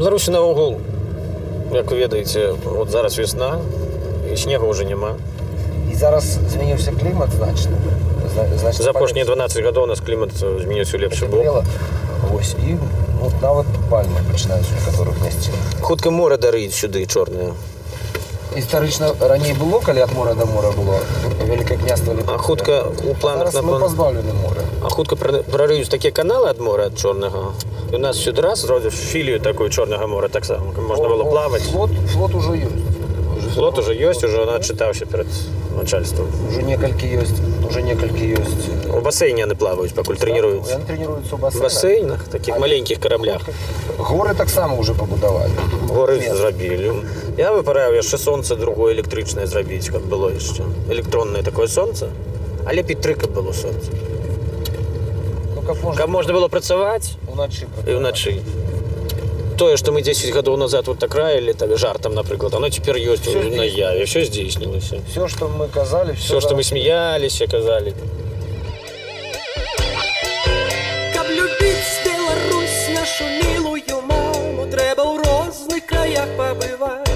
Беларусі наогул, як вы ведаеце, от зараз весна, і снегу ўжо няма. І зараз змяніўся клімат значна. За апошнія 12 гадоў у нас клімат змяніўся ў лепшы бок. Вось, і нават пальмы пачынаюць у некаторых месцінах. Хутка мора дарыць сюды чорнае. Гістарычна раней было, калі ад мора да мора было Вялікае княства. А хутка у планах, зараз мы пазбаўлены мора. А хутка прарыюць такія каналы ад мора, ад чорнага. І у нас сюды раз зробяць філію такую чорнага мора таксама, каб можна было плаваць. Флот ужо ёсць. Флот уже ёсць, ужо адчытаўся перад начальствам. Уже некалькі ёсць. У басейне яны плаваюць, пакуль трэніруюцца. Яны трэніруюцца ў басейнах. У басейнах, такіх маленькіх караблях. Горы таксама ўжо пабудавалі. Горы зрабілі. Я бы параіў яшчэ сонца другое электрычнае зрабіць, каб было яшчэ. Электроннае такое сонца, а лепей 3, каб было сонца. Каб можна было працаваць і ўначы. Тое, што мы 10 гадоў назад вот так раілі, так жартам, напрыклад, оно цяпер ёсць у наяве, все здзейснілася. Все, што мы казалі, все, што мы смяяліся, казалі. Каб любіць Беларусь, нашу мілую маму, трэба ў розных краях пабываць.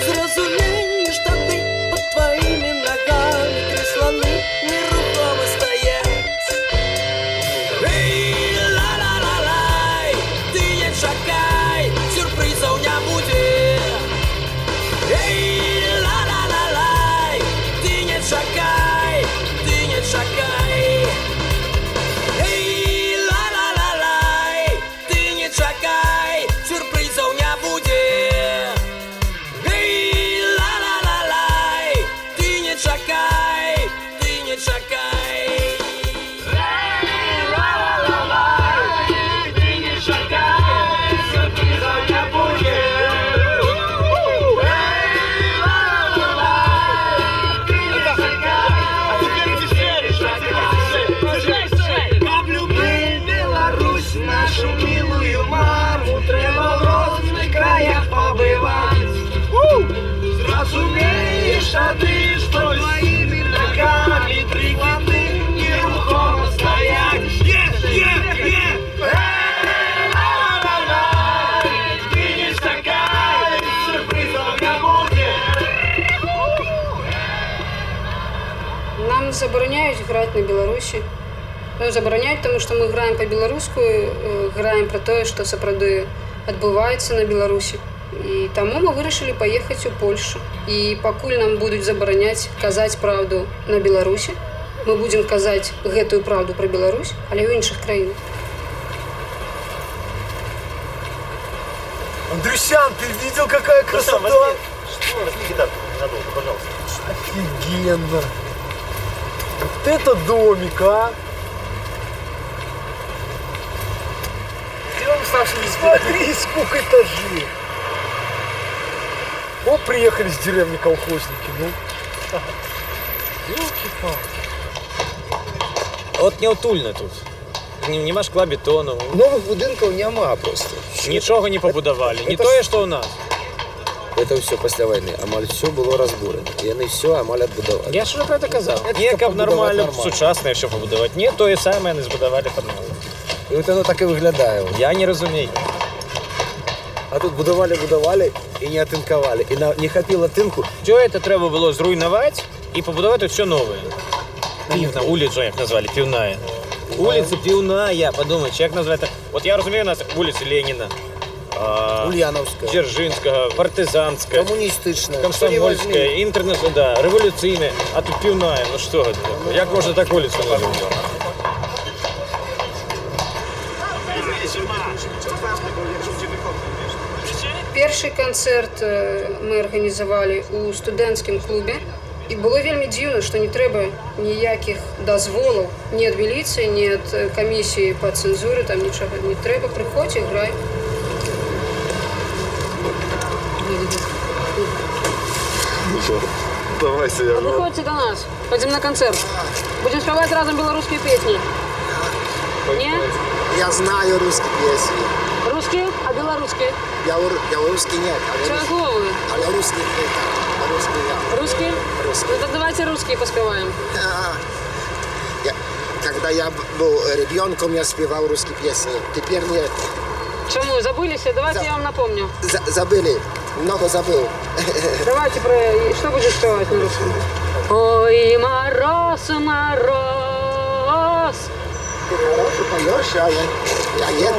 Зразумееш, тады пад тваімі нагамі крысланы нерухома стаяць. Эй, ла-ла-ла-лай, ты не чакай, сюрпрызаў не будзе. Эй, ла-ла-ла-лай, ты не чакай, ты не чакай. Эй, ла-ла-ла-лай, ты не чакай, сюрпрызаў не будзе. Эй, ла-ла-ла-лай, ты не чакай, ты не чакай. Эй, ла-ла-ла-лай, ты не чакай, сюрпрызаў не будзе. Эй, ла-ла-ла-лай, ты не чакай. А теперь тишей, каб любить Беларусь, нашу милую маму, трэба в розных краях побывать. Зразумеешь, а ты, что твоими ногами прикладны нерухомо стоять. Ты не чакай, сюрпризов не будет. Нам забороняют играть на Беларуси. Забороняют, потому что мы играем по-беларуску, играем про то, что сапраўды адбываецца на Беларусі. І таму мы вырашылі паехаць у Польшу. І пакуль нам будуць забараняць казаць праўду на Беларусі, мы будзем казаць гэтую праўду пра Беларусь, але ў іншых краінах. Андрюсян, ты видел, какая красота? Что? Возьми гитарку ненадолго, пожалуйста. Офигенно. Вот это домик, а? Сделаем Саша не Смотри, сколько этажей. Вот приехали с деревни колхозники, ну. Ёлки-палки. От няўтульна тут. Нема шкла, бетону. Новых будынкаў няма просто. Нічога не пабудавалі. Не тое, што ў нас. Это все пасля войны. Амаль все было разбурено. І яны все амаль адбудавалі. Я ж про це казав. Не, каб нормально, сучасне все побудувати. Не, тое саме яны збудавалі пад новым. І от воно так і виглядає. Я не розумію. А тут будували і не атинкували. І не хапило тинку. Все це треба було зруйнувати і побудувати все нове. Півна, вулицю як назвали, Півная. Вулиця Півная, подумайте, як назвати. От я розумію, у нас вулиця Леніна. Ульяновська. Дзержинського, Партизанська. Комуністична. Комсомольська, інтернет, да, революційна. А тут Півная, ну що це? Як можна так вулицю назвати? Першы канцэрт мы арганізавалі ў студэнцкім клубе. І было вельмі дзіўна, што не трэба ніякіх дазволаў ні ад міліцыі, ні ад камісіі па цэнзуры, там нічога не трэба. Прыходзь і грай. Давайся, я Приходите до нас, пойдем на концерт. Будем спевать разом белорусские песни. Не? Я знаю русские песни. Русские, а белорусские? Белорусский нет. Черноголовые. А русский нет. А русский я. Русские? Русские. Ну так давайте русские поспеваем. Когда я был ребенком, я спевал русские песни. Теперь нет. Чему, забылись? Давайте я вам напомню. Забыли. Много забыл. Давайте что будет спевать на русском? Ой, мороз, мороз. Ты хорошо поешь, а я нет.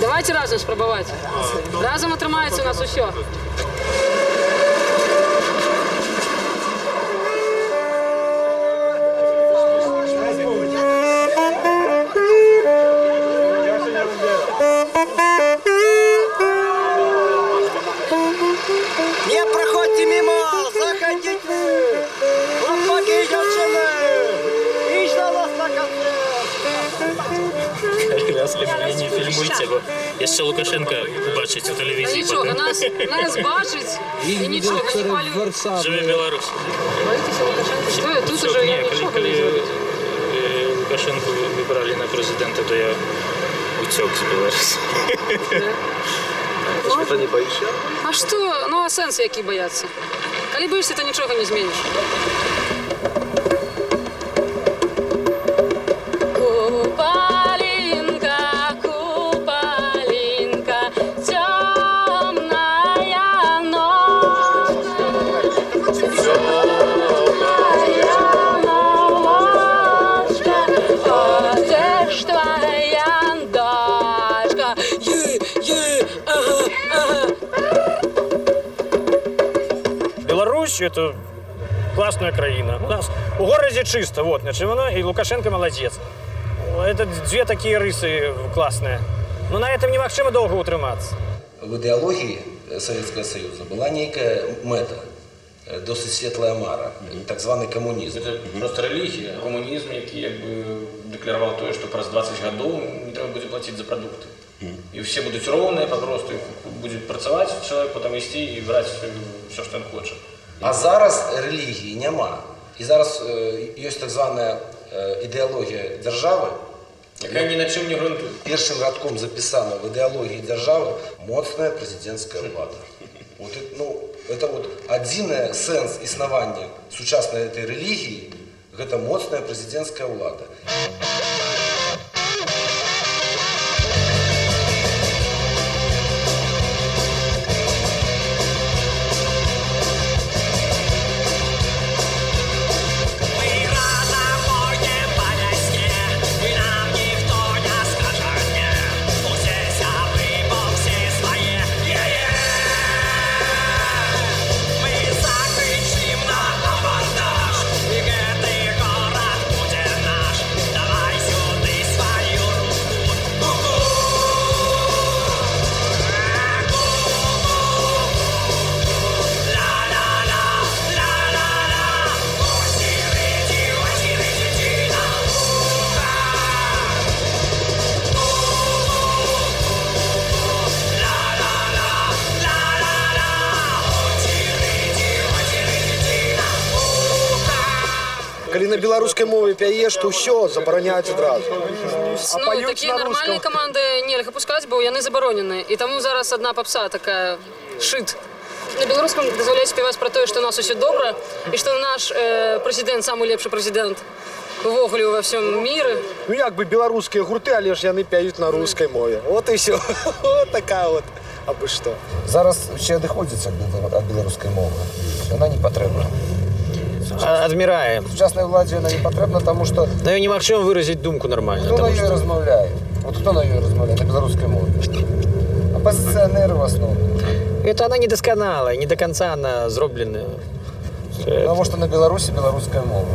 Давайте разом спробувати. Разом отримається у нас усе. Не проходьте мимо, заходите. Хлопаки и девчины. И ждал вас на концерт. Ласка, мене не фільмуйте, бо я ще Лукашенка бачить у телевізії. Нічого, нас бачить і нічого, не хвалюють. Живе Білорусь. Боїтеся Лукашенка? Що, тут уже я нічого не коли зробити. Лукашенку вибрали на президента, то я утек з Білорусі. Ты не боишься? А що? Ну, а сенс який бояться? Коли боїшся, то нічого не зміниш. Купалинка, купалинка, темная ночь. Ходишь, твоя дочка. Беларусь – это классная краина. У нас у городе чисто, вот, значит, она, и Лукашенко молодец. Это две такие рысы классные. Но на этом немагчыма долго утрымацца. В ідэалогіі Савецкага Саюза была нейкая мэта, досыць светлая мара, так званы камунізм. Это просто религия, коммунизм, який якби декларував то, що праз 20 років не треба буде платити за продукти. І всі будуть ровні, просто буде працювати чоловік, потім йти і брати все, що він хоче. А зараз релігії нема. І зараз є так звана ідэалогія держави, яка ні на чому не ґрунтує. Першим радком записано в ідэалогії держави моцная президентская влада. Вот, ну, это вот один сенс існавання сучасної этой релігії, это моцная президентская влада. Коли на белорусской мове пяешь, то все, забороняють одразу. Ну, такі нормальні команди нельга пускати, бо вони заборонені. І тому зараз одна попса така шит. На білоруському дозволяють співати про те, що у нас усе добре, і що наш президент самий лепший президент увогуле во всьому мірі. Ну як би білоруські гурти, але ж вони п'ють на русской мові. От і все. От така от. Аби що. Зараз ще відходиться від білоруської мови. Вона не потрібна. Адмірає. Сучасній владі вона не потрібна, тому що... На неї немагчыма виразити думку нормально. Хто на неї розмовляє? От хто на неї розмовляє? На білоруській мові. Опозиціонери в основному. Это она недосконалая, не до конца она зробленная. Потому что на Беларуси белорусская мова.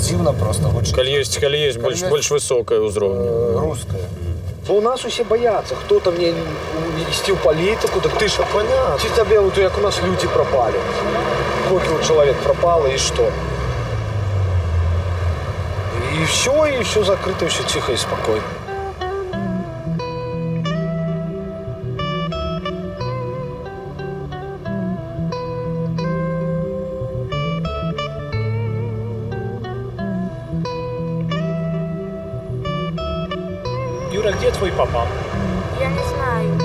Дивно просто. Коли есть больш высокая ўзроўня. Русская. Бо у нас усі бояться, хто там не вести в політику, так ти що, понятно. Чи тебе, от, як у нас люди пропали. Сколько человек пропало и что? И все закрыто, все тихо и спокойно. Юра, где твой папа? Я не знаю.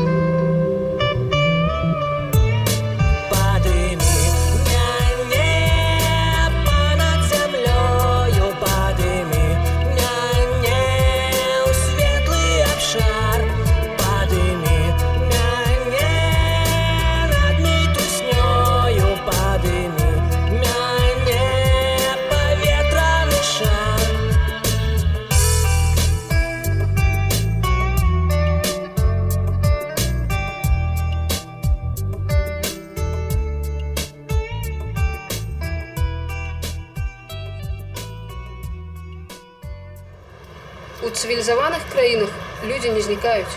У цывілізаваных краінах людзі не знікаюць.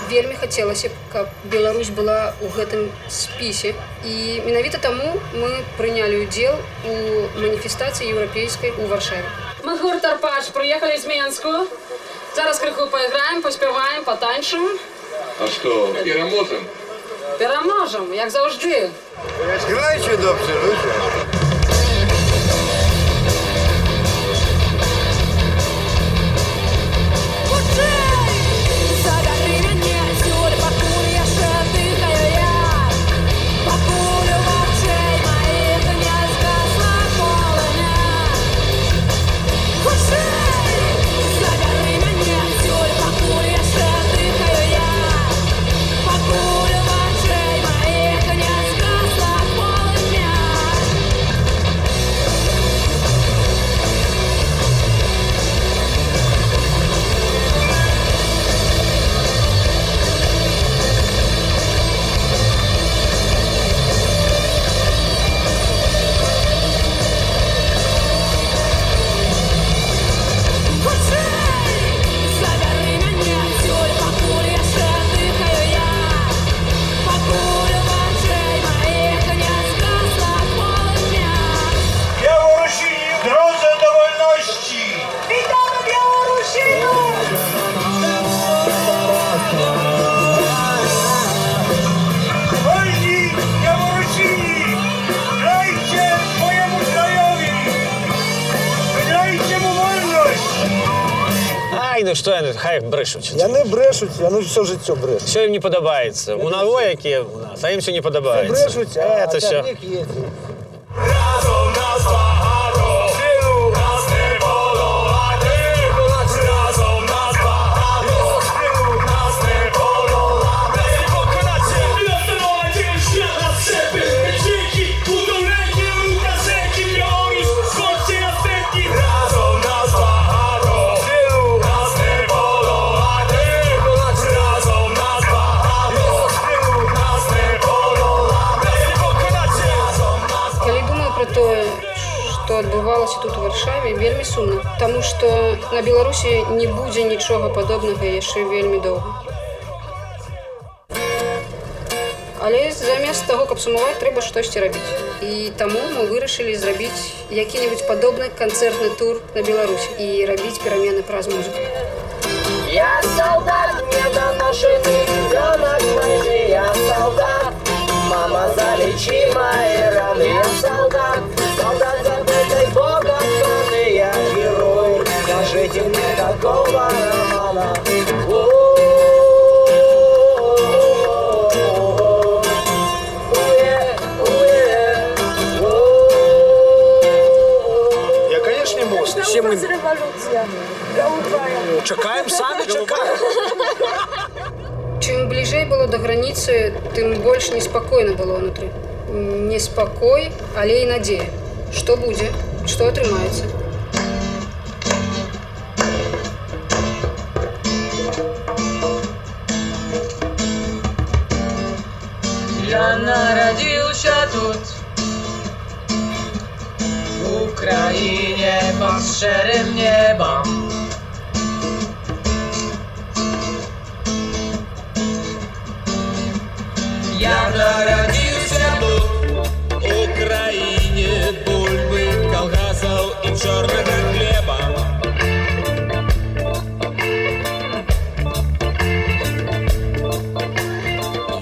Вельмі хацелася, каб Беларусь была ў гэтым спісе. І менавіта таму мы прынялі ўдзел у маніфестацыі еўрапейскай у Варшаве. Мы гурт «Арпач» прыехалі з Менску. Зараз крыху пайграем, паспяваем, патанчым. А што, пераможам? Пераможам, як заўжды. Грайте, добре, Ну що, хай брешуть. Я не брешуть, я все життя брешу. Що їм не подобається? У нас які у нас, а їм все не подобається. Брешуть, а тягник є. Разом нас багато, силу нас не подолати. Разом нас багато, силу нас не подолати. Поконати, встановити шлях на себе. Речики, удовлені, указеки, Білорусь, скорці на степі. Разом нас багато, силу нас не подолати. Разом нас багато, силу нас не подолати. Поконати, разом нас. Калі думаю пра тое, што адбывалася тут у Варшаве, вельмі сумна, таму што на Беларусі не будзе нічога падобнага яшчэ вельмі доўга. Але замест таго, каб сумаваць, трэба штосьці рабіць. І таму мы вырашылі зрабіць які-небудзь падобны канцэртны тур на Беларусі і рабіць перамены праз музыку. Я солдат, недоношенный ребенок войны, я солдат. Мама, залечи мои раны, я солдат. Солдат, забытой Богом страны, я герой. Скажите мне, какого романа? Я, конечно, мост. Все мы Революція. чекаем, сами чекаем. Чым бліжэй было да граніцы, тым больш неспакойна было ўнутры. Неспакой, але і надзея. Што будзе? Што атрымаецца? Я народился тут, в Украине под шэрым небом. Я народился тут, в Украине бульбы, колгасов и черного хлеба.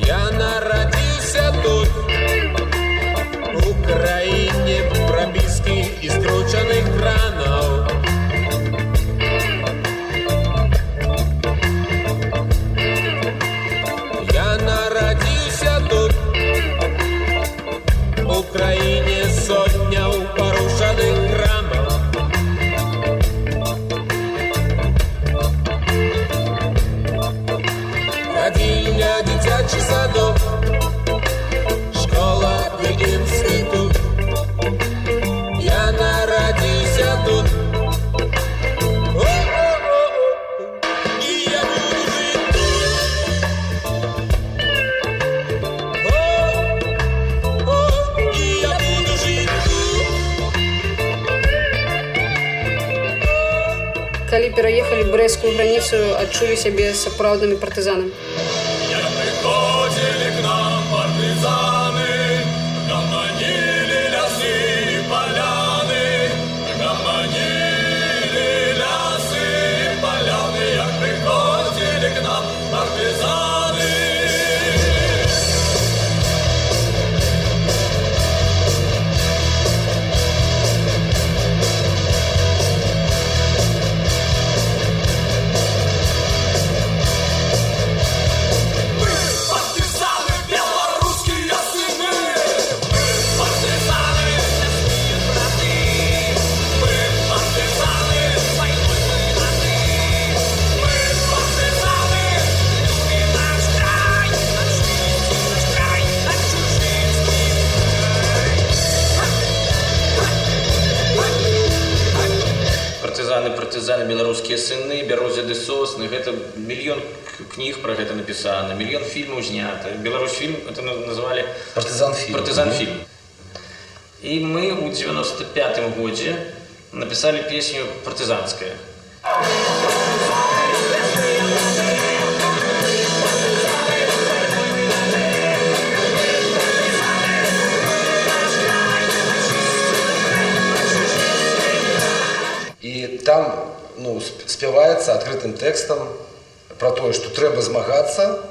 Я народился тут, в Украине прописки и скрученных кранов. калі пераехалі брэсцкую граніцу, адчулі сябе сапраўднымі партызанамі. Приходили к нам партизаны, гомонили лясы и поляны, гомонили лясы и поляны, як приходили к нам партизаны. Партызаны, беларускія сыны, бярозы ды сосны. Гэта мільён кніг пра гэта напісана, мільён фільмаў знята. Беларусьфільм это назвалі партызан-фільм. І мы ў 95-м годзе напісалі песню партызанская. Там спяваецца адкрытым тэкстам пра тое, што трэба змагацца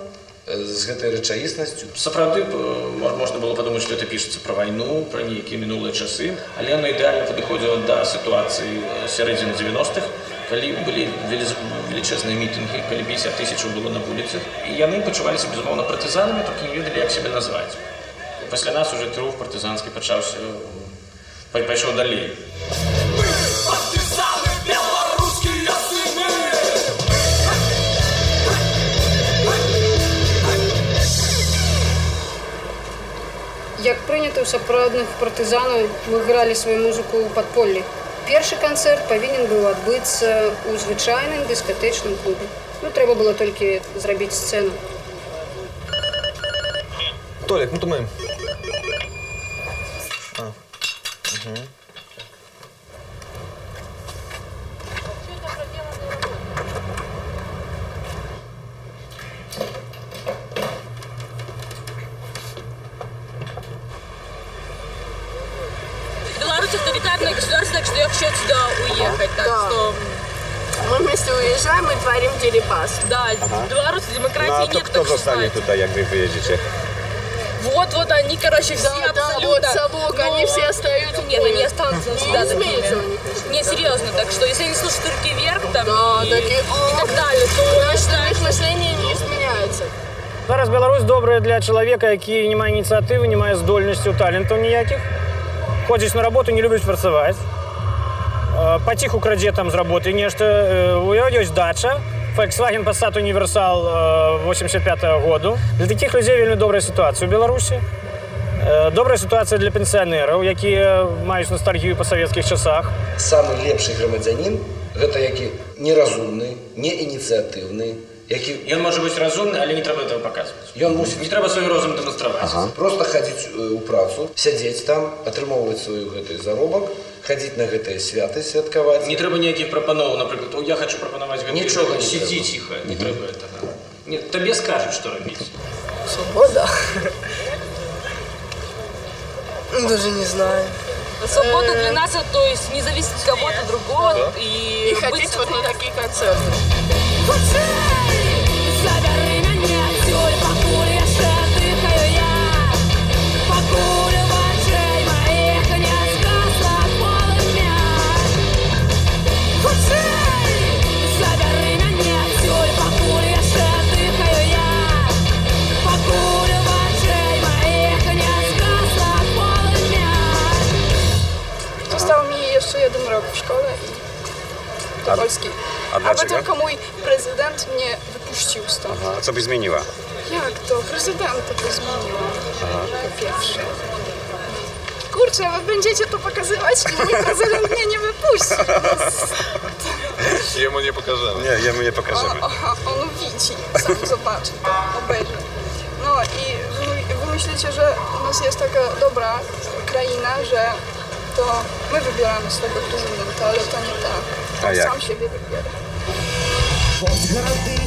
з гэтай рэчаіснасцю. Сапраўды можна было падумаць, што это пішацца пра вайну, пра нейкія мінулыя часы, але яно ідэальна падыходзіла да сітуацыі сярэдзіны 90-х, калі былі велічэзныя мітынгі, калі 50 000 было на вуліцах, і яны пачуваліся, безумоўна, партызанамі, толькі не ведалі, як сябе назваць. Пасля нас уже рух партызанскі пайшоў далей. Як прынята ў сапраўдных партызанаў, мы гралі сваю музыку ў падполлі. Першы канцэрт павінен быў адбыцца ў звычайным дыскатэчным клубе. Трэба было толькі зрабіць сцэну. Толік, то мы. Беларусь авторитарное государство, так что я хочу отсюда уехать. Так что мы вместе уезжаем и творим дерибас. Да, в Беларуси демократии нет, кто застанет туда, як вы приедете? Вот они, короче, все абсолютно. Вот совок, они все остаются. Нет, они останутся всегда такими. Не, серьезно, так что если они слушают «Руки вверх», там, и так далее, то их мышление не изменяется. Зараз Беларусь добрая для чалавека, які не мае ініцыятывы, не мае здольнасцяў, талентаў ніякіх. Ходзіць на работу, не любіць працаваць. Паціху крадзе там з работы нешта. У яго ёсць дача. Volkswagen Passat Універсал 85-го году. Для такіх людзей вельмі добрая сітуацыя ў Беларусі. Добрая сітуацыя для пенсіянераў, якія маюць ностальгію па савецкіх часах. Самы лепшы грамадзянін гэта які неразумны, неініцыятыўны, Ён можа быць разумны, але не трэба этого паказваць. Не трэба свой розум дэманстраваць. Просто хадзіць у працу, сядзець там, атрымоўваць свой гэты заробак, хадзіць на гэтыя святы, святкаваць. Не трэба ніякіх прапановаў, напрыклад, я хочу прапанаваць гэта. Нічога не сидзі ціха, не трэба этого. Табе скажуць, што рабіць. Свобода? Даже не знаю. Свобода для нас, то есть не зависит от кого-то другого. И ходить вот на такие концерты. Забери мене отсюль, покуль яшчэ дыхаю я. Покуль у вачэй маіх не згасла полымя. Хутчэй, забери мене отсюль, покуль яшчэ дыхаю я. Покуль у вачэй маіх не згасла полымя. Został mi jeszcze jeden rok w szkole do Polski. A dlaczego? tylko mój prezydent mnie wypuścił stąd. A co byś zmieniła? Jak to? Prezydenta by zmieniła. Po pierwsze. Kurczę, wy będziecie to pokazywać i mój prezydent mnie nie wypuści. Jemu nie pokażemy. Nie, jemu nie pokażemy. On widzi, sam zobaczy, obejrzy. No i wy myślicie, że u nas jest taka dobra kraina, że to my wybieramy swojego prezydenta, ale to nie tak. хто сам себе вибере. Ось городи,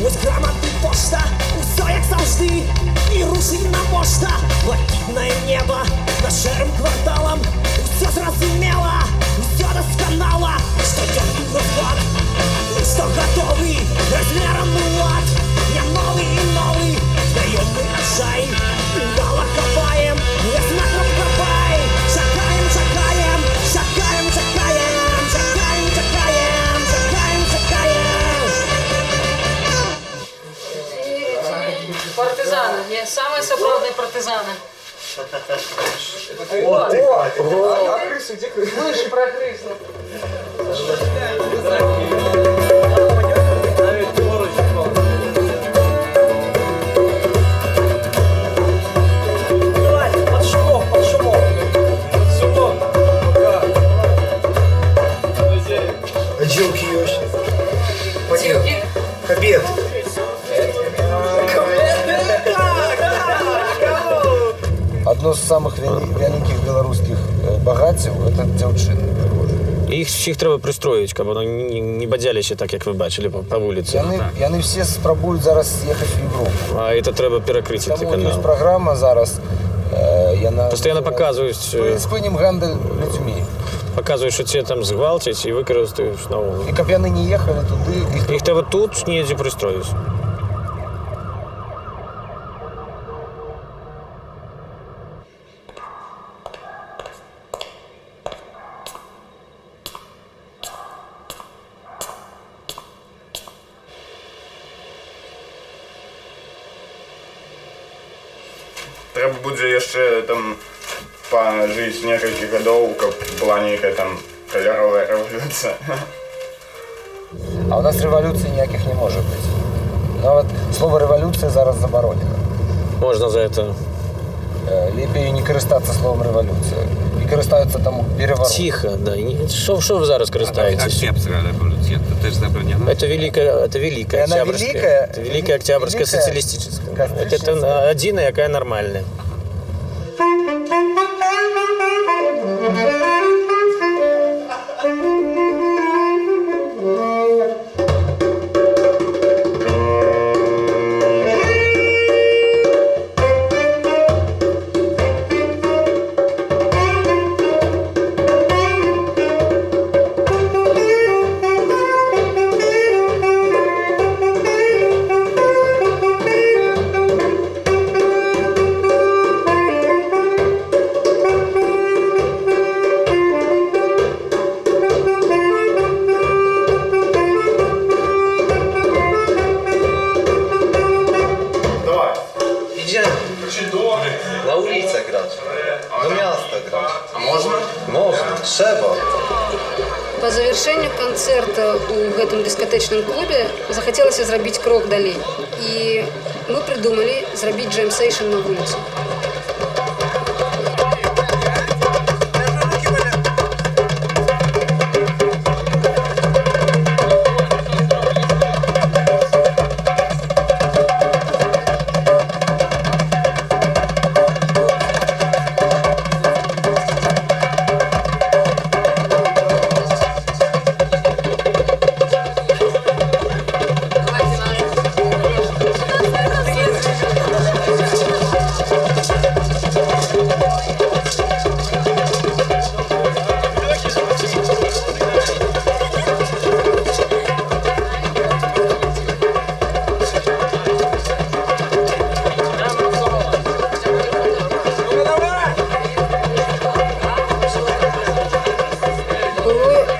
ось грамоти пошта, усе як завжди, і рушійна пошта, блакитне небо над шерим кварталом, усе зрозуміло, усе досконало, щоденний розклад, і що готовий, розміром лад, я новий і новий, знайомий ажай, вало копаєм, весь макром копай, шакаєм, шакаєм, шакаєм, шакаєм, шакаєм, шакаєм, шакаєм, шакаєм. Партизани. Є самі справжні партизани. А крысы, где крысы? Миші прогризли. Под шумок, под шумок. Под шумок. Отделки есть. Дівки. Кабет. Одно з самих великих білоруських багатців – це дівчини. Їх всіх треба пристроїти, щоб вони не бадялися так, як ви бачили по вулиці. І вони всі спробують зараз з'їхати в Європу. А це треба перекрити цей Тому є канал. програма зараз. Постійно показують, Припинимо гандаль людьми. показують, що ці там зґвалтять і використають знову. І щоб вони не їхали туди. Їх треба тут ніде пристроїти. Трэба будзе яшчэ там пажыць некалькі гадоў, каб была нейкая там каляровая рэвалюцыя. А у нас революції ніяких не може бути. Навіть слово революція зараз заборонено. Можна за це. Ліпше не користатися словом революція. І користаються там переворот. Тихо, да. Що ви зараз користаєтесь? Октябрьская революция, это тоже забранено. Это великая Она октябрьская. великая, Это великая октябрьская великая социалистическая. Это один, якая нормальная. На улице играть. На место играть. А можно? Можно. Trzeba. По завершэнню канцэрта ў гэтым дыскатэчным клубе захацелася зрабіць крок далей. І мы прыдумалі зрабіць джэм-сейшн на вуліцы.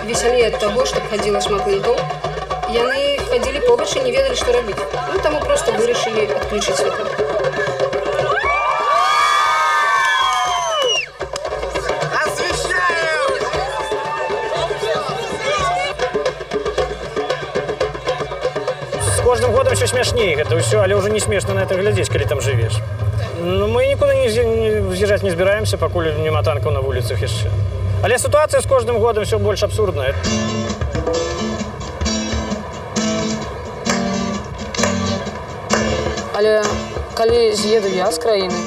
Весялей ад таго, што хадзіла шмат ментоў. Яны хадзілі побач і не ведалі, што рабіць. Ну, таму проста вырашылі адключыць святло. З кожным годам все смешней гэта ўсё, але ўжо не смешна на это глядзець, калі там жывеш. Ну, мы нікуды не з'язджаць не збіраемся, пакуль няма танкаў на вуліцах яшчэ. Але сітуацыя з кожным годам все больш абсурдная. Але калі з'еду я з краіны,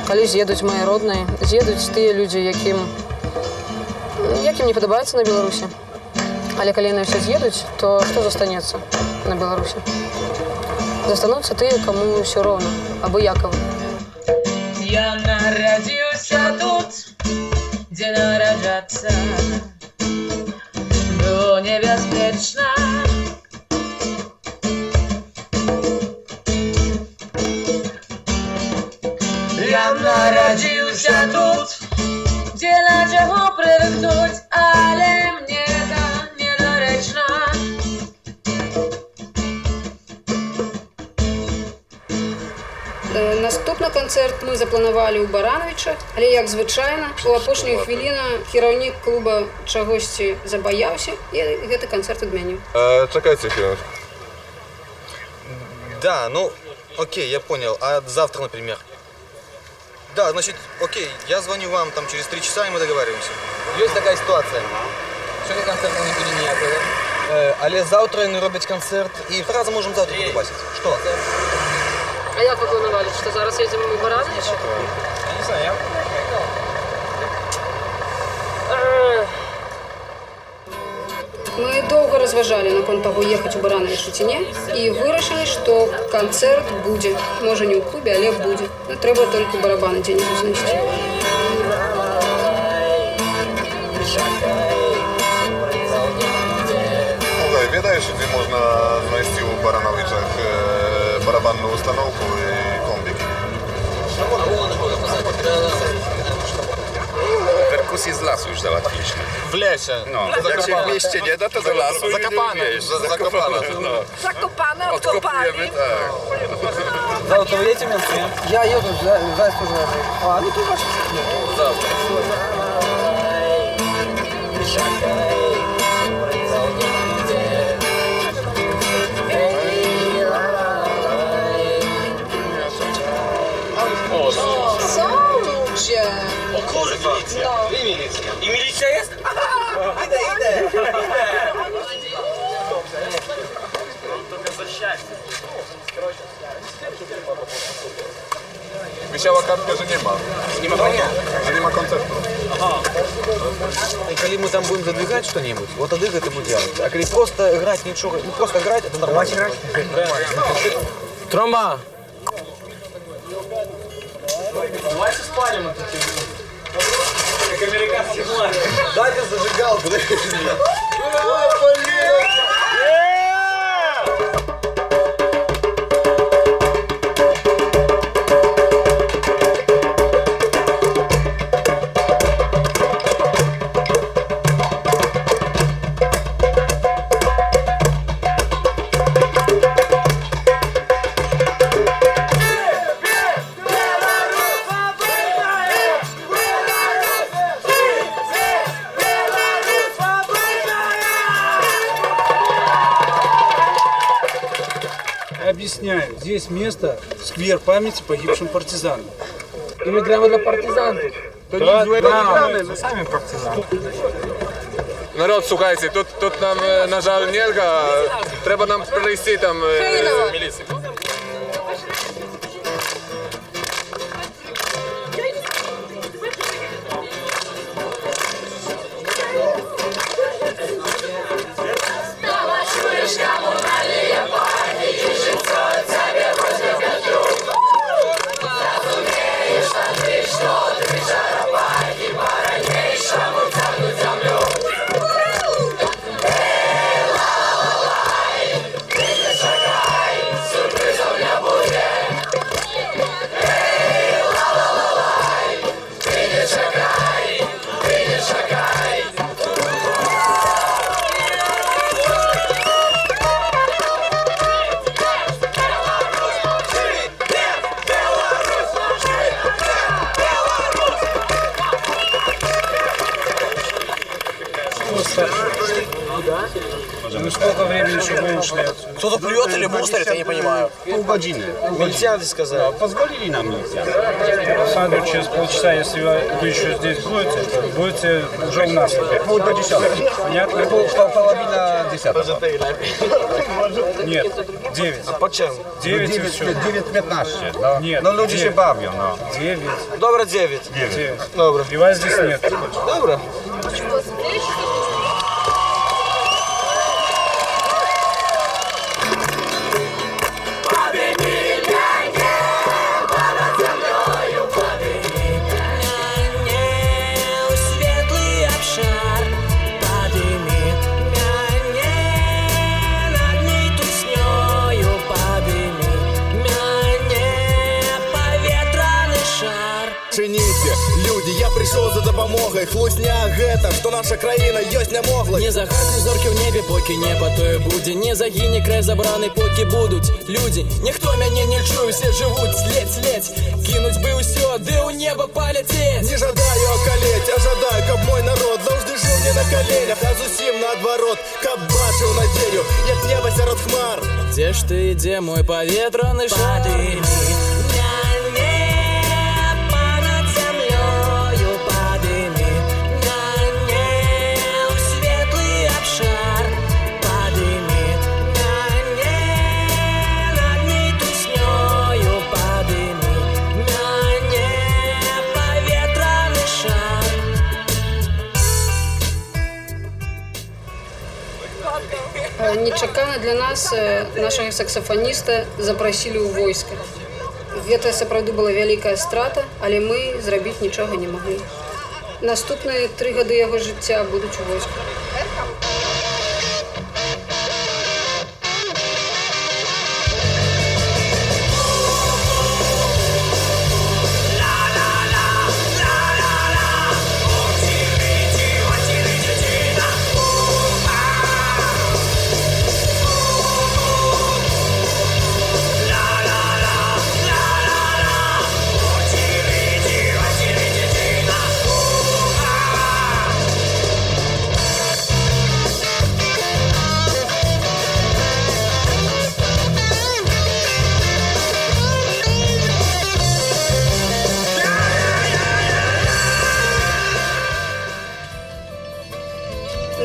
калі з'едуць мае родныя, з'едуць тыя людзі, якім не падабаецца на Беларусі. Але калі яны ўсе з'едуць, то што застанецца на Беларусі? Застануцца тыя, каму ўсё роўна, абыякава. Я нарадзіўся тут, дзе нараджацца было небяспечна. Я нарадзіўся тут, дзе на чаго прывыкнуць, але мне это недарэчна. Наступны канцэрт мы запланавалі ў Барановічах, але, як звычайна, у апошнюю хвіліну кіраўнік клуба чагосьці забаяўся, і гэты канцэрт адмяніў. Чакайте хвилиночку. Да, ну, окей, я понял. А завтра, например? Да, значит, окей, я звоню вам там через 3 часа, и мы договариваемся. Есть такая ситуация. Сьогодні концерту не буде ніякого. Але завтра вони роблять концерт, і в разу можемо завтра подобасити. Що? А як ви планували? Що зараз їдемо у Барановичі? Я не знаю, я... Мы доўга разважалі наконт таго, ехаць у Барановічу ці не, і вырашылі, што канцэрт будзе. Можа, не ў клубе, але будзе. Ну, трэба толькі барабаны дзе-небудзь знайсці. Слухай, ведаєш, де можна знайти у Барановичах барабанну установку і комбік? Perkusję z lasu już załatwiliśmy. В лесе. No, jak się w mieście nie da, to do lasu. Zakopane. Zakopane. No. Zakopane, Odkopujemy, tak. Завтра вы едете в Минск? Я еду, Зайц тоже. А, ну ты ваш. Завтра. Są ludzie. O kurwa! No. I milicja. I milicja jest? Idę. Wisiała kartka, że nie ma. Не могу понять. Że nie ma koncertu. И коли мы там будем задвигать что-нибудь, вот тогда это будет делать. А коли просто играть ничего, ну просто играть, это нормально. Тромба! Давайте спалим эту фигню. Как американский флаг. Дайте зажигалку. Объясняю, здесь место, сквер памяти погибшим партизанам. И мы играем для партизан. Да, мы сами партизаны. Народ, słuchajcie, тут нам, на жаль, нельга. Треба нам привезти там міліцію. Ну сколько времени еще вы ушли отсюда? Кто-то плюет или мусорит, я не понимаю. Полгодины. Нельзя сказать. Позволили нам нельзя. Александр, через полчаса, если вы еще здесь будете уже у нас. Pół do 10. Понятно? Половина 10. Нет, 9. А почему? 9 и все. 9:15. No. Нет, No ludzie 9. się bawią, no. 9. Добре, 9. 9. Добре. И вас здесь нет. Добре. прийшов за допомогою. Хлусня гэта, што наша країна ёсць не могла. Не загасне зорки в небі, поки неба тое будзе. Не загіне край забраны, поки будуть люди. Ніхто мяне не чуе, все живуть след. Кинуть бы ўсё, ды ў неба паляцець. Не жадаю окалець, а жадаю, каб мой народ заўжды жыў не на коленях, а зусім наадварот, каб бачыў надзею, як неба сярод хмар. Дзе ж ты, ідзе мой паветраны шар? Нечакана для нас нашага саксафаніста запрасілі ў войска. Гэта сапраўды была вялікая страта, але мы зрабіць нічога не маглі. Наступныя 3 гады яго жыцця будуць у войску.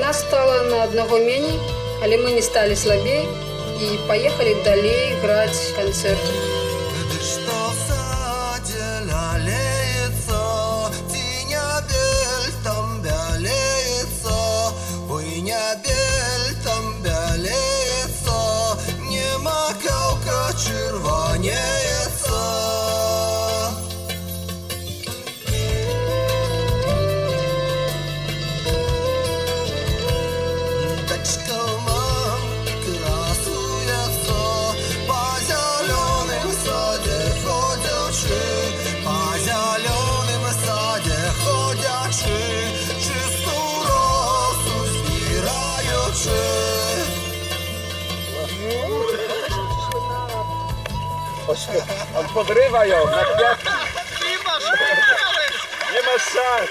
Нас стало на одного меней, але мы не стали слабей и поехали далей грать концерты. On podrywa ją na kwiatki. Nie masz szans.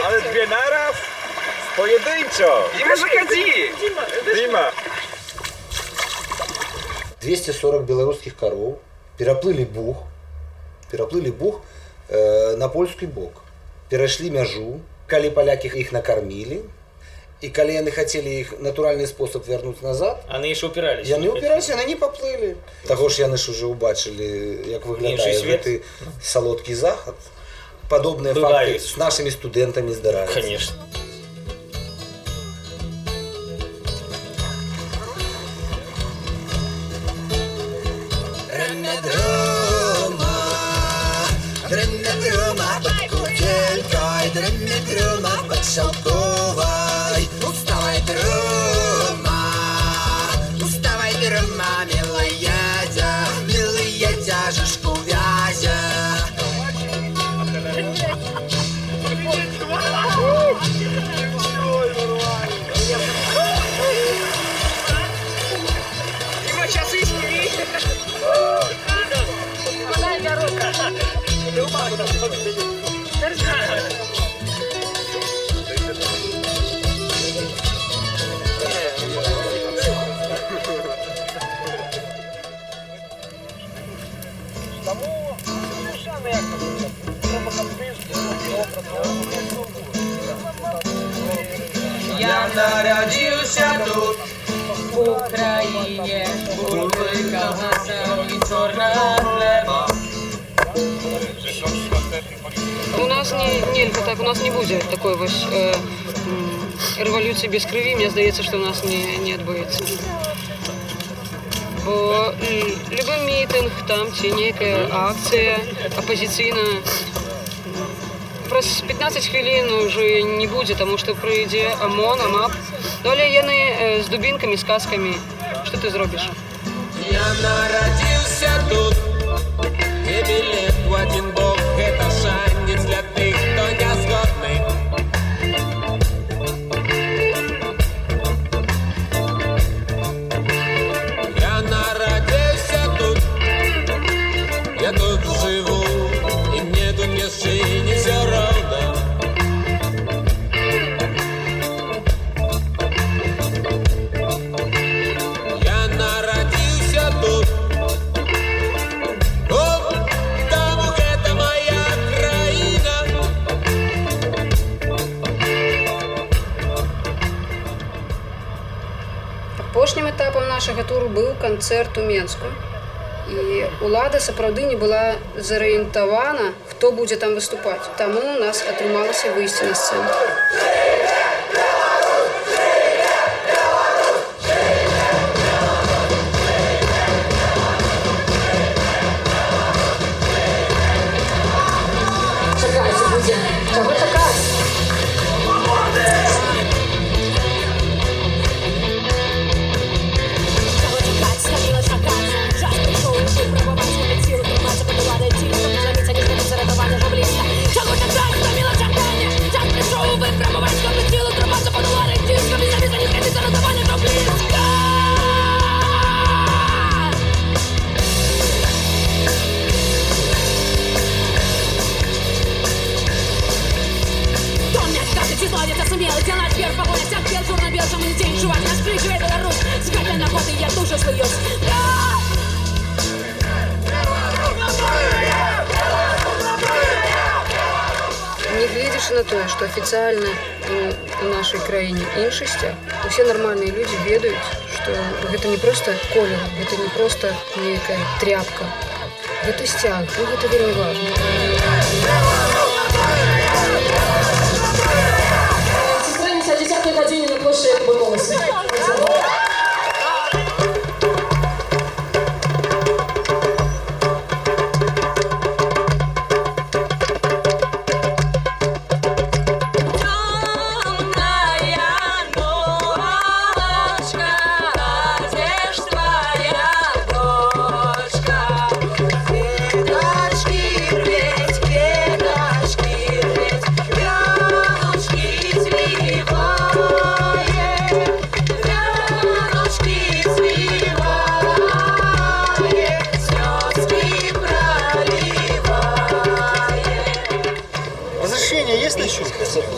Ale 2 naraz? Pojedynczo. Дима же ходи. Дима. 240 белорусских коров пераплыли Буг на польскі бок. Перайшлі мяжу, калі палякі іх накармілі, і калі яны хацелі іх натуральны спосаб вярнуць назад, яны яшчэ ўпіраліся. Яны ўпіраліся, яны не паплылі. Таго ж яны ж уже ўбачылі, як выглядае гэты салодкі захад. Падобныя факты з нашымі студэнтамі здараюцца. Конечно. Уставай, дрыма, милая тяжешку вязя. Дима, сейчас ищи. Подай мне руку. Я народился тут, в Украине, бурбы колгасов и черного хлеба. У нас нельга так, у нас не будзе такой вось рэвалюцыі без крыві, мне здаецца, што у нас не адбудзецца. Бо любы мітынг там ці нейкая акцыя апазіцыйная праз 15 хвілін уже не будзе, таму што прыйдзе ОМОН, АМАП. Але яны з дубінкамі, з каскамі. Што ты зробіш? Я народился тут, и билет в один бок. Это шанец для тых, кто не апошнім этапам нашага туру быў канцэрт у Менску. І ўлада сапраўды не была зарыентавана, хто будзе там выступаць. Таму у нас атрымалася выйсці на сцэну. Чакайце будзе. Чаго чакаць? Славится сумела делать вверх погоня, всяк бел, черно-бел, шаман день, чувак, наш прыгивает Беларусь, сгадя на годы, я душу свою. Нягледзячы на тое, што афіцыяльна у нашай краіне іншасця, усе нармальныя людзі ведаюць, што гэта не проста колер, гэта не проста нейкая тряпка, гэта сцяг, і гэта вельмі важна. Сестраніся о 10-й гадзині на площі Якуба-Колеса.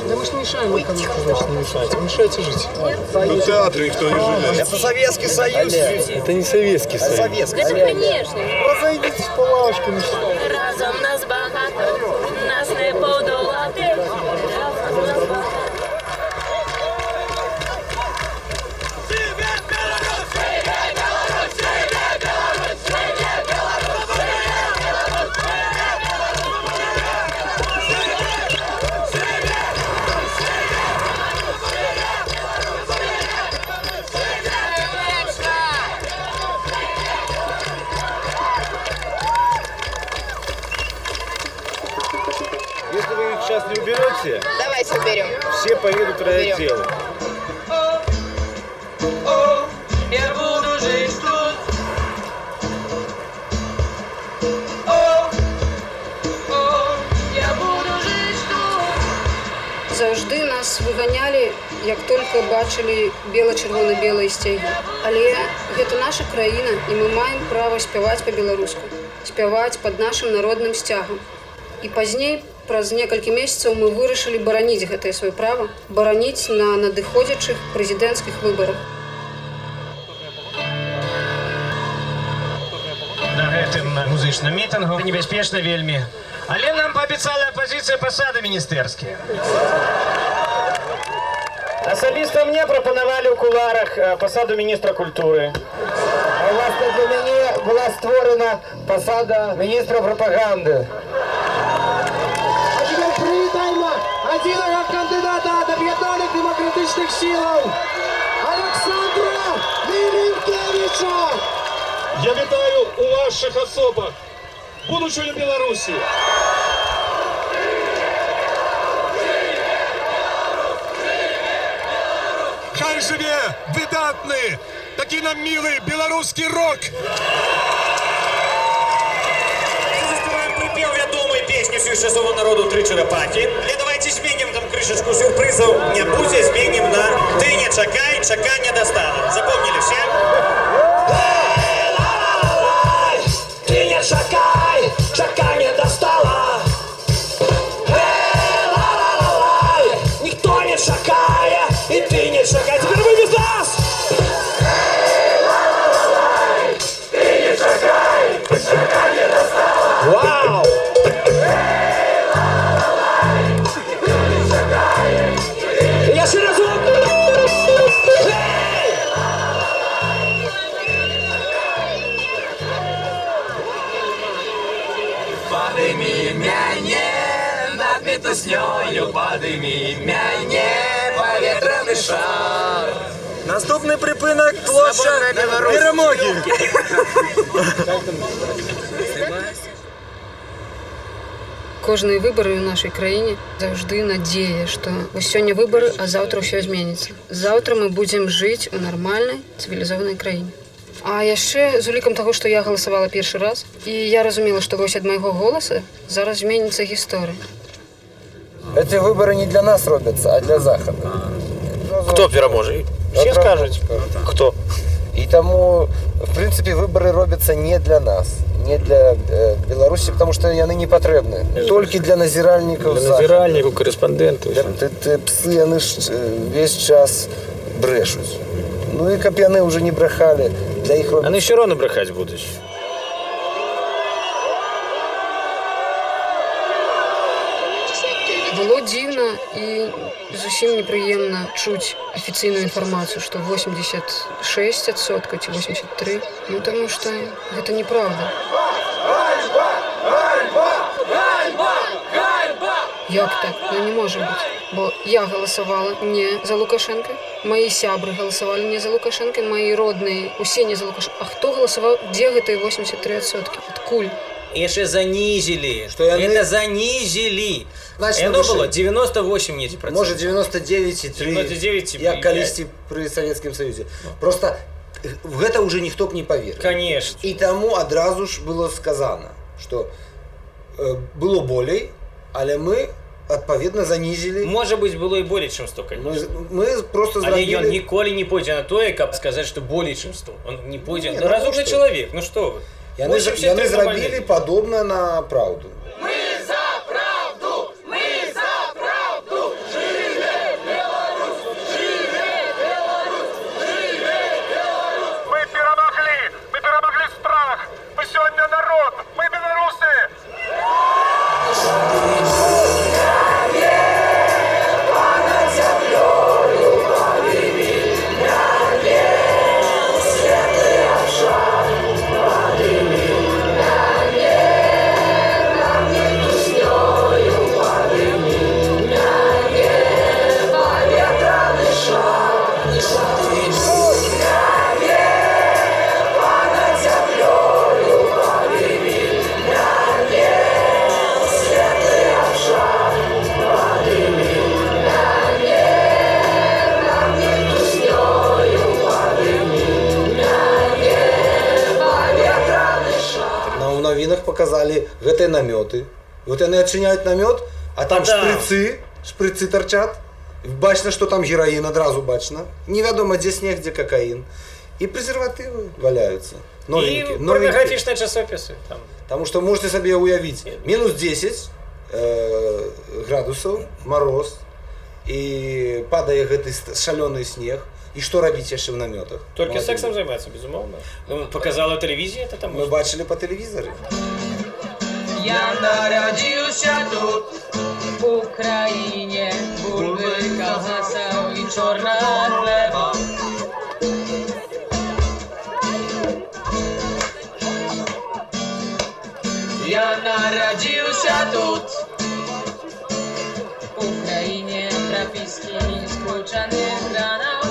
Да мы ж не мешаем никому. Конечно, не мешаете. Вы мешаете жить. Ну, в театре никто не живет. Это Советский Союз. Это не Советский Союз. Советский. Это, конечно. Разойдитесь по лавочкам. Разом нас багато, нас не подолати. Если вы их сейчас не уберете, Давайте уберем. все поедут в райотделы. Я буду жить тут. Я буду жить тут. Заўжды нас выганялі, як толькі бачылі бела-чырвона-белыя сцягі. Але гэта наша краіна, і мы маем права спяваць па-беларуску, спяваць пад нашым народным сцягам. І пазней, праз некалькі месяцаў, мы вырашылі бараніць гэтае сваё права, бараніць на надыходзячых прэзідэнцкіх выбарах. На гэтым музычным мітынгу небяспечна вельмі. Але нам паабяцала апазіцыя пасады міністэрскія. Асабіста мне прапанавалі ў куларах пасаду міністра культуры. А власне для мяне була створена посада міністра пропаганди. А тепер привітаємо одного кандидата від Об'єднаних демократичних сил Олександра Мілінкевича. Я вітаю у ваших особах будущую Білорусі. Хай живе видатний, такий нам милий білоруський рок. Припев вядомой песни всю часового народу «Три черепахи». И давайте сменим там крышечку сюрпризов. Не будьте, сменим на «Ты не чакай, чакання достала». Запомнили все? Ты не чакай, чакання достала. Никто не чакає, и ты не чакай. Теперь вы без нас! Ты не чакай, чакання достала. Вау! Я ще разок! туснёю падымі мяне паветраны шар. Наступний припинок площа перемоги. Кожныя выбары ў нашай краіне заўжды надзея, што вось сёння выбары, а заўтра ўсё зменіцца. Заўтра мы будзем жыць у нармальнай цывілізованай краіне. А яшчэ з улікам таго, што я галасавала першы раз, і я разумела, што вось ад майго голаса зараз зменіцца гісторыя. Эти выборы не для нас робятся, а для Захода. Кто переможет? Все скажут. Кто? И тому, в принципе, выборы робятся не для нас, не для Беларуси, потому что они не потребны. Только для назиральников. Для назиральников, корреспондентов. Псы, они весь час брешут. Ну и каб яны уже не брехали, для их робят. Они все равно брехать будут. Было дзіўна і зусім непрыемна чуць афіцыйную інфармацыю, што 86% ці 83%. Ну, таму што гэта неправда. Як так? Ну, не можа быць. Бо я галасавала не за Лукашенко, мои сябры галасавалі не за Лукашенко, мои родныя усе не за Лукашенко. А хто галасаваў? Дзе гэтыя 83%? Адкуль? Яшчэ занизили. Это занизили. Оно было 98%. Может 99,3, як калісьці при Советском Союзе. Просто гэта уже ніхто б не поверил. Конечно. И тому адразу ж было сказано, что было болей, але мы адпаведна занизили. Может быть, было и более, чем 100, конечно. Мы просто зрабілі... Але ён ніколі не пойдзе на тое, каб сказаць, што болей, чем 100. Он не пойдзе. Ну, разумны чалавек, ну што вы? Яны зрабілі падобна на праўду. Мы за правду! Мы за правду! Жыве Беларусь! Жыве Беларусь! Жыве Беларусь! Мы перамаглі страх! Мы сёння народ! Мы беларусы! Показали гэтые намёты. Вот они отчиняют намёт, а там шприцы торчат. Бачно, что там героин, одразу бачно. Неведомо, где снег, где кокаин. И презервативы валяются. Новенькие. И порнографичные часописы. Потому что можете себе уявить, минус 10 градусов, мороз, и падает гэты шалёный снег. И что робить еще в наметах? Только сексом заниматься, безумовно. Ну, показала телевизия, это там. Мы бачили по телевизору. Я народился тут, в Украине, бульбы, колбаса и черная хлеба. Я народился тут, в Украине, прописки скрученных гранат.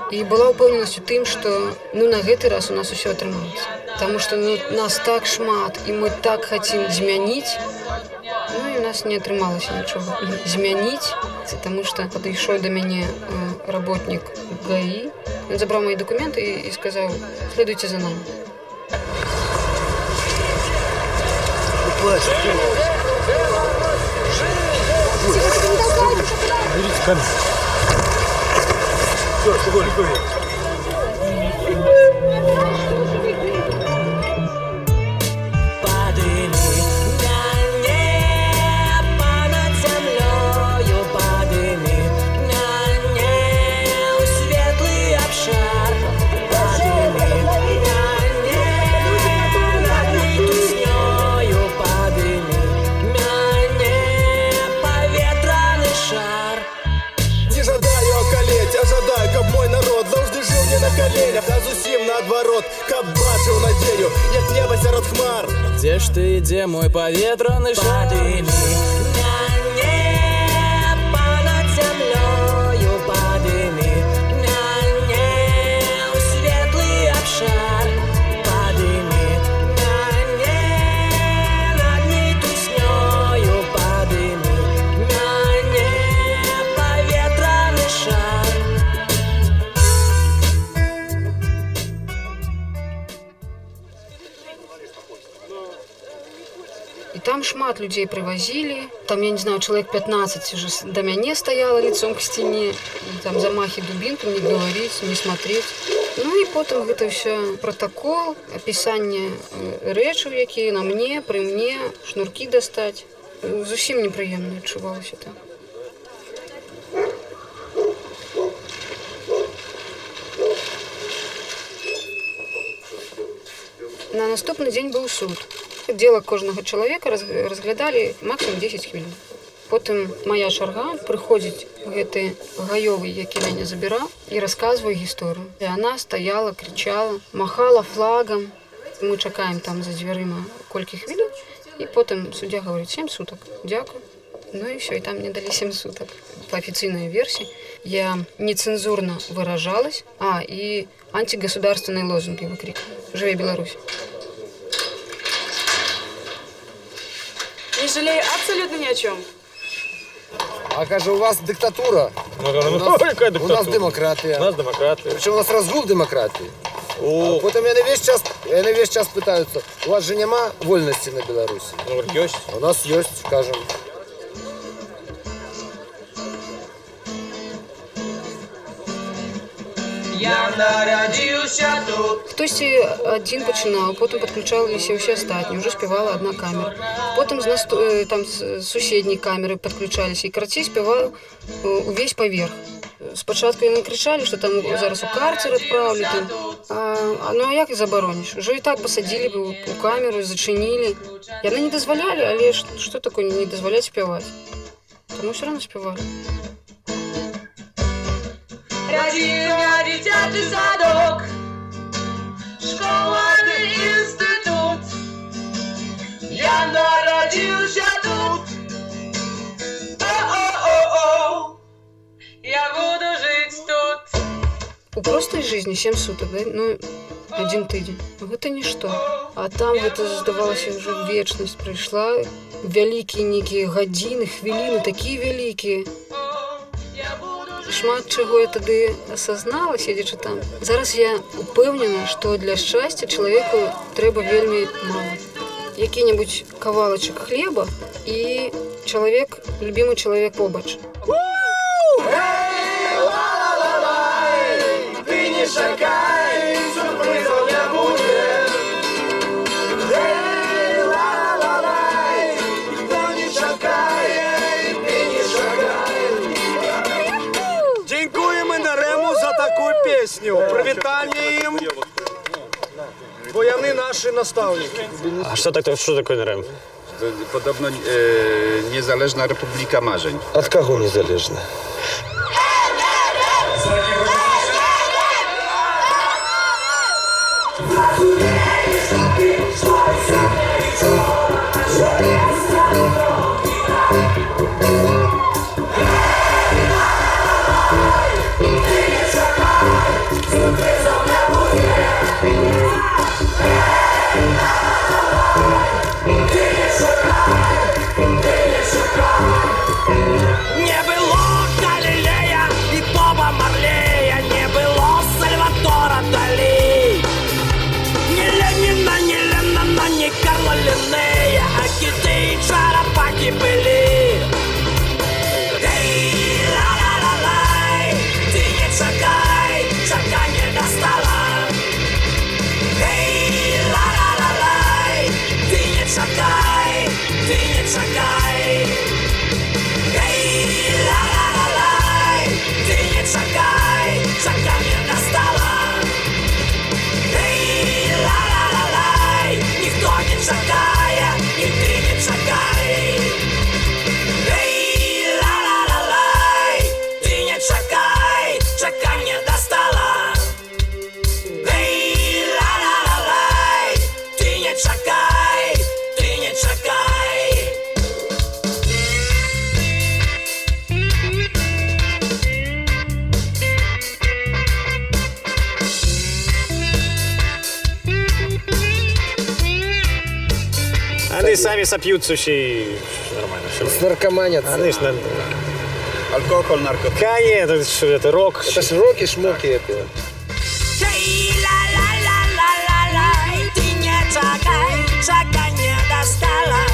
І была ўпэўненасць у тым, што на гэты раз у нас усё атрымаецца. Таму што нас так шмат, і мы так хацім змяніць, і у нас не атрымалася нічога змяніць, таму што падышоў да мяне работнік ГАИ, ён забраў мои документы і сказаў: следуйте за нами. Берите камеру. Спокойно. Не жадаю околеть, а жадаю, каб мой народ заўжды коленях, а зусім наадварот, каб бачыў надзею, як неба сярод хмар. Где ж ты, где мой поветранный шар? Подними меня над землею, подними меня в светлый обшар, подними меня над нетуснёю, подними меня поветранный шар. І там шмат людзей прывазілі. Там, я не знаю, чалавек 15 уже да мяне стаяла лицом к сцяне. І там замахі дубінкам, не говорить, не смотреть. Ну і потым гэта ўсё протакол, апісанне рэчаў, якія на мне, пры мне, шнуркі дастаць. Зусім непрыемна адчувалася там. На наступны дзень быў суд. Дзела кожнага чалавека разглядалі максимум 10 хвілін. Потым моя чарга, прыходзіць гэты гаёвы, які мяне забіраў, і расказвае гісторыю. І она стаяла, кричала, махала флагам. Мы чакаем там за дзвярыма колькі хвілін, і потым суддя говорит 7 суток. Дзякую. Ну і все, і там мне далі 7 суток. По официальной версии я нецензурно выражалась, и антигосударственные лозунги выкрикивала. Живе Беларусь! Не жалею абсолютно ни о чем. А кажется, у вас диктатура. Какая диктатура? У нас демократия. У нас демократия. Причем у нас разгул демократии. А потом я на весь час пытаются. У вас же нема вольности на Беларуси. Ну, есть. У нас есть, скажем. Я народился тут. Хтосьці адзін пачынаў, потым падключаліся ўсе астатнія, ўжо спявала адна камера. Потым там з суседняй камеры падключаліся, і карацей спяваў увесь паверх. Спачатку яны крычалі, што там зараз у карцер адпраўлю. Ну а як і забароніш? Ужо і так пасадзілі бы у камеру, зачынілі. Яны не дазвалялі, але што такое не дазваляць спяваць? Таму ўсё роўно спявалі. Родил меня дитячий садок, школный институт. Я народился тут. О-о-о-о, я буду жить тут. У простай жизни 7 суток, да? Ну, 1 тыдзень. Гэта нішто. А там гэта здавалася ўжо вечнасць прыйшла. Вялікія нейкія гадзіны, хвіліны, такія вялікія. Шмат чаго я тады асазнала, седзячы там. Зараз я упэўнена, што для шчасця чалавеку трэба вельмі мала. Які-небудзь кавалачак хлеба і чалавек, любімы чалавек побач. Ты не шакай, сюрпризов не будет. Кто не шакай, ты не шакай. Дзякуем НРМу за такую песню. Прывітанне ім, бо яны наши наставники. А что такое НРМ? Podobno Niezależna Republika Marzeń. От кого незалежно? Не было Галилея. Они сами сопьются и нормально. Снаркоманятся. Они ж Алкоголь, наркотики. конечно, это рок. Это ж роки-шмоки это. Ты не чакай, чака не достала.